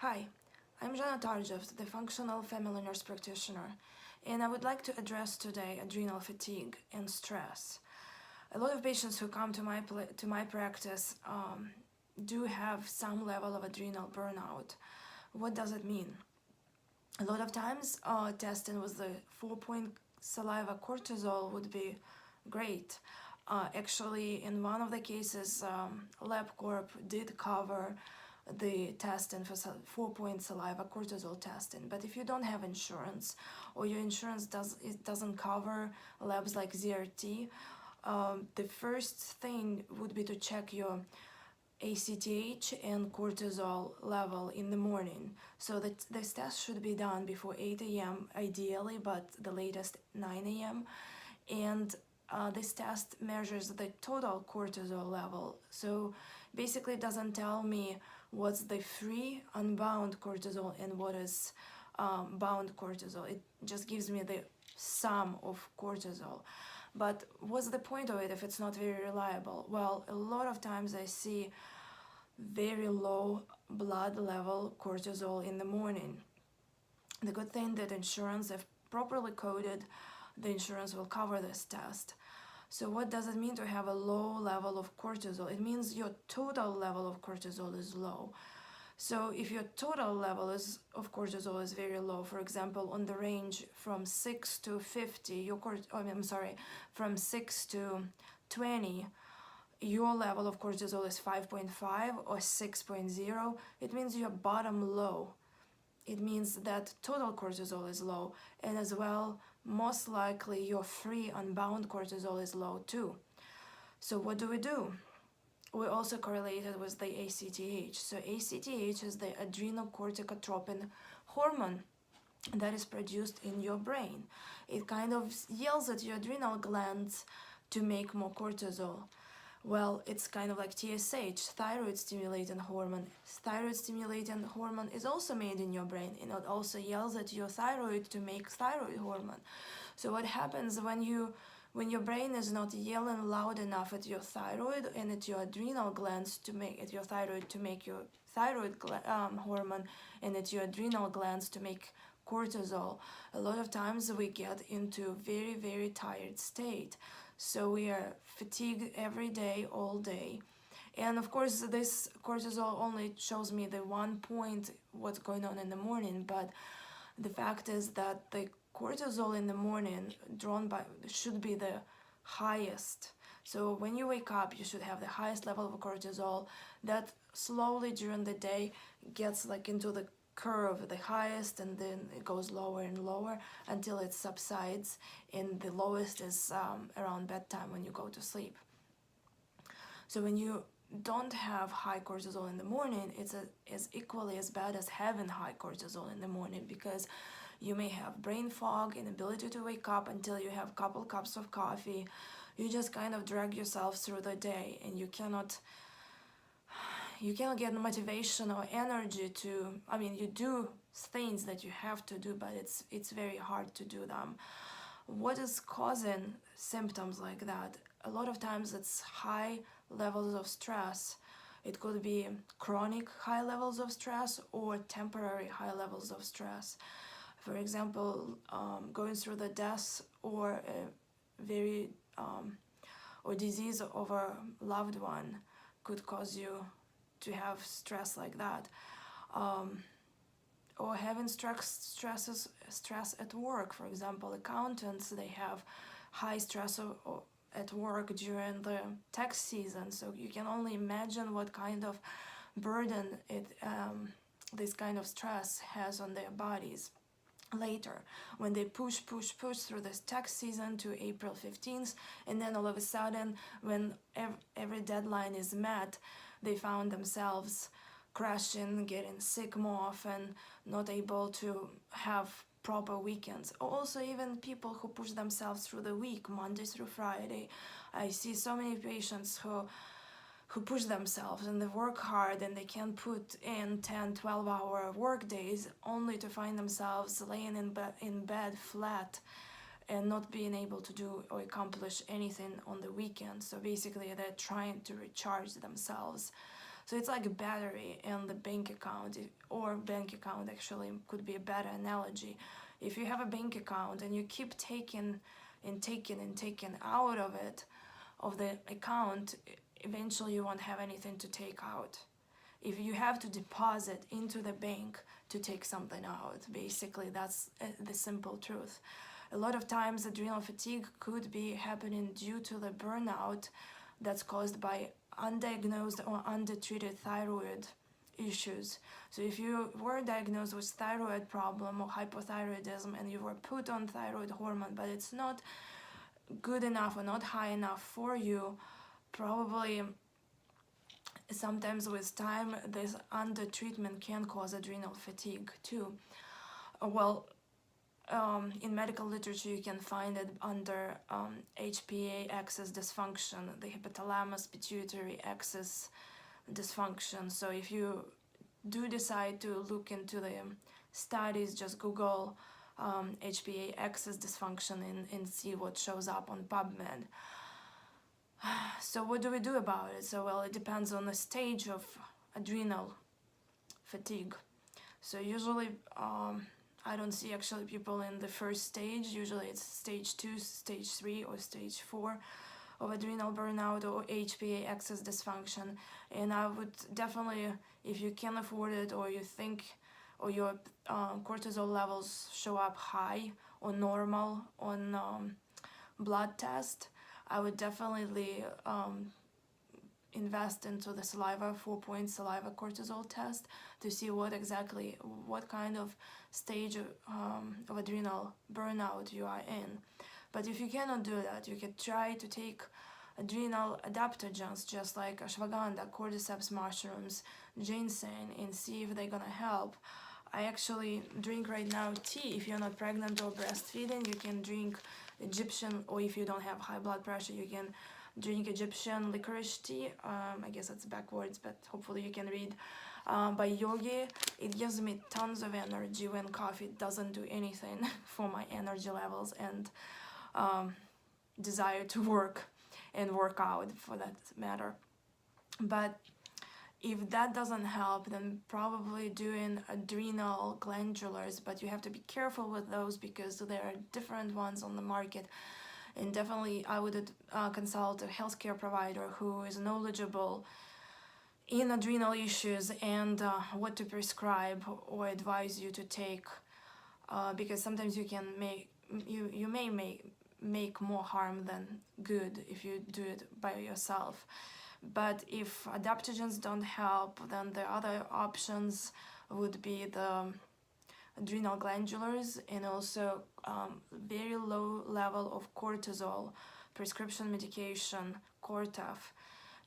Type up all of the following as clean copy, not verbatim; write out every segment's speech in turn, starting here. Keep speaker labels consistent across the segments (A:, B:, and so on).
A: Hi, I'm zhannatarjeftfnp, the functional family nurse practitioner, and I would like to address today adrenal fatigue and stress. A lot of patients who come to my practice do have some level of adrenal burnout. What does it mean? A lot of times testing with the 4-point saliva cortisol would be great. Actually, in one of the cases, LabCorp did cover the testing for 4-point saliva cortisol testing. But if you don't have insurance, or your insurance doesn't cover labs like ZRT, the first thing would be to check your ACTH and cortisol level in the morning. So that this test should be done before 8 a.m. ideally, but the latest 9 a.m. And this test measures the total cortisol level. So basically it doesn't tell me what's the free unbound cortisol and what is bound cortisol. It just gives me the sum of cortisol. But what's the point of it if it's not very reliable? Well, a lot of times I see very low blood level cortisol in the morning. The good thing that insurance, if properly coded, the insurance will cover this test. So what does it mean to have a low level of cortisol? It means your total level of cortisol is low. So if your total level of cortisol is very low, for example, on the range from 6 to 50, from 6 to 20, your level of cortisol is 5.5 or 6.0, it means your bottom low. It means that total cortisol is low, and as well, most likely your free unbound cortisol is low too. So what do? We also correlate it with the ACTH. So ACTH is the adrenocorticotropin hormone that is produced in your brain. It kind of yells at your adrenal glands to make more cortisol. Well, it's kind of like TSH, thyroid stimulating hormone. Thyroid stimulating hormone is also made in your brain, and it also yells at your thyroid to make thyroid hormone. So what happens when your brain is not yelling loud enough at your thyroid and at your adrenal glands to make at your thyroid to make your thyroid hormone, and at your adrenal glands to make cortisol, a lot of times we get into very, very tired state. So we are fatigued every day, all day. And of course, this cortisol only shows me the 1 point what's going on in the morning, but the fact is that the cortisol in the morning should be the highest. So when you wake up, you should have the highest level of cortisol. That slowly during the day gets like into the curve, the highest, and then it goes lower and lower until it subsides, and the lowest is around bedtime when you go to sleep. So when you don't have high cortisol in the morning, it's as equally as bad as having high cortisol in the morning, because you may have brain fog, inability to wake up until you have a couple cups of coffee. You just kind of drag yourself through the day, and you cannot get motivation or energy to, you do things that you have to do, but it's very hard to do them. What is causing symptoms like that? A lot of times it's high levels of stress. It could be chronic high levels of stress or temporary high levels of stress. For example, going through the death or or disease of a loved one could cause you to have stress like that, or having stress at work. For example, accountants, they have high stress at work during the tax season, so you can only imagine what kind of burden this kind of stress has on their bodies later, when they push through this tax season to April 15th, and then all of a sudden, when every deadline is met, they found themselves crashing, getting sick more often, not able to have proper weekends. Also, even people who push themselves through the week, Monday through Friday. I see so many patients who push themselves and they work hard, and they can put in 10-12-hour work days only to find themselves laying in bed flat and not being able to do or accomplish anything on the weekend. So basically they're trying to recharge themselves. So it's like a battery and the bank account, or bank account actually could be a better analogy. If you have a bank account and you keep taking and taking and taking out of it, of the account, eventually you won't have anything to take out. If you have to deposit into the bank to take something out, basically that's the simple truth. A lot of times adrenal fatigue could be happening due to the burnout that's caused by undiagnosed or undertreated thyroid issues. So if you were diagnosed with thyroid problem or hypothyroidism and you were put on thyroid hormone, but it's not good enough or not high enough for you, probably sometimes with time this undertreatment can cause adrenal fatigue too. In medical literature you can find it under HPA axis dysfunction, the hypothalamus pituitary axis dysfunction. So if you do decide to look into the studies, just Google HPA axis dysfunction and see what shows up on PubMed. So what do we do about it? So well, it depends on the stage of adrenal fatigue. So usually I don't see actually people in the first stage. Usually it's stage 2, stage 3 or stage 4 of adrenal burnout or HPA axis dysfunction. And I would definitely, if you can afford it or you think or your cortisol levels show up high or normal on blood test, I would definitely invest into the saliva 4-point saliva cortisol test to see what kind of stage of adrenal burnout you are in. But if you cannot do that, you can try to take adrenal adaptogens just like ashwagandha, cordyceps mushrooms, ginseng, and see if they're gonna help. I actually drink right now tea. If you're not pregnant or breastfeeding, you can drink Egyptian, or if you don't have high blood pressure, you can drink Egyptian licorice tea. I guess it's backwards, but hopefully you can read. By Yogi. It gives me tons of energy when coffee doesn't do anything for my energy levels and desire to work and work out for that matter. But if that doesn't help, then probably doing adrenal glandulars, but you have to be careful with those because there are different ones on the market. And definitely I would consult a healthcare provider who is knowledgeable in adrenal issues and what to prescribe or advise you to take, because sometimes you may make more harm than good if you do it by yourself. But if adaptogens don't help, then the other options would be the adrenal glandulars and also very low level of cortisol, prescription medication, Cortef.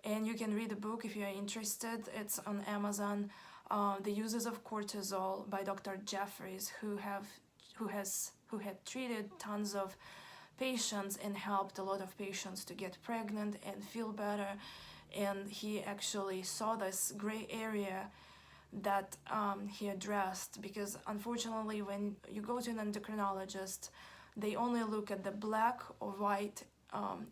A: And you can read the book if you're interested. It's on Amazon. The Uses of Cortisol by Dr. Jeffries, who had treated tons of patients and helped a lot of patients to get pregnant and feel better. And he actually saw this gray area that he addressed, because unfortunately when you go to an endocrinologist, they only look at the black or white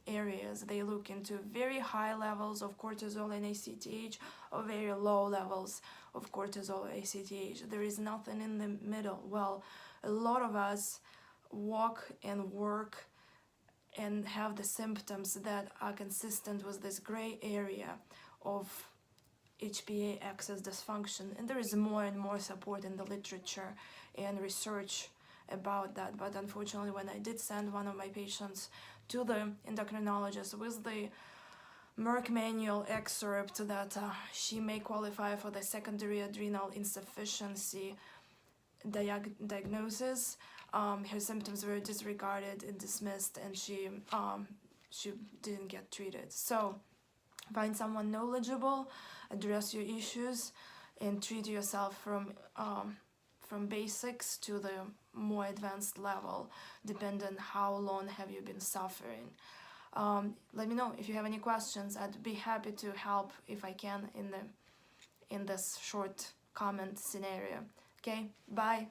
A: areas. They look into very high levels of cortisol and ACTH or very low levels of cortisol or ACTH. There is nothing in the middle. Well, a lot of us walk and work and have the symptoms that are consistent with this gray area of HPA axis dysfunction, and there is more and more support in the literature and research about that. But unfortunately, when I did send one of my patients to the endocrinologist with the Merck manual excerpt that she may qualify for the secondary adrenal insufficiency diagnosis, her symptoms were disregarded and dismissed, and she didn't get treated. So find someone knowledgeable, address your issues, and treat yourself from basics to the more advanced level, depending how long have you been suffering. Let me know if you have any questions. I'd be happy to help if I can in this short comment scenario. Okay, bye.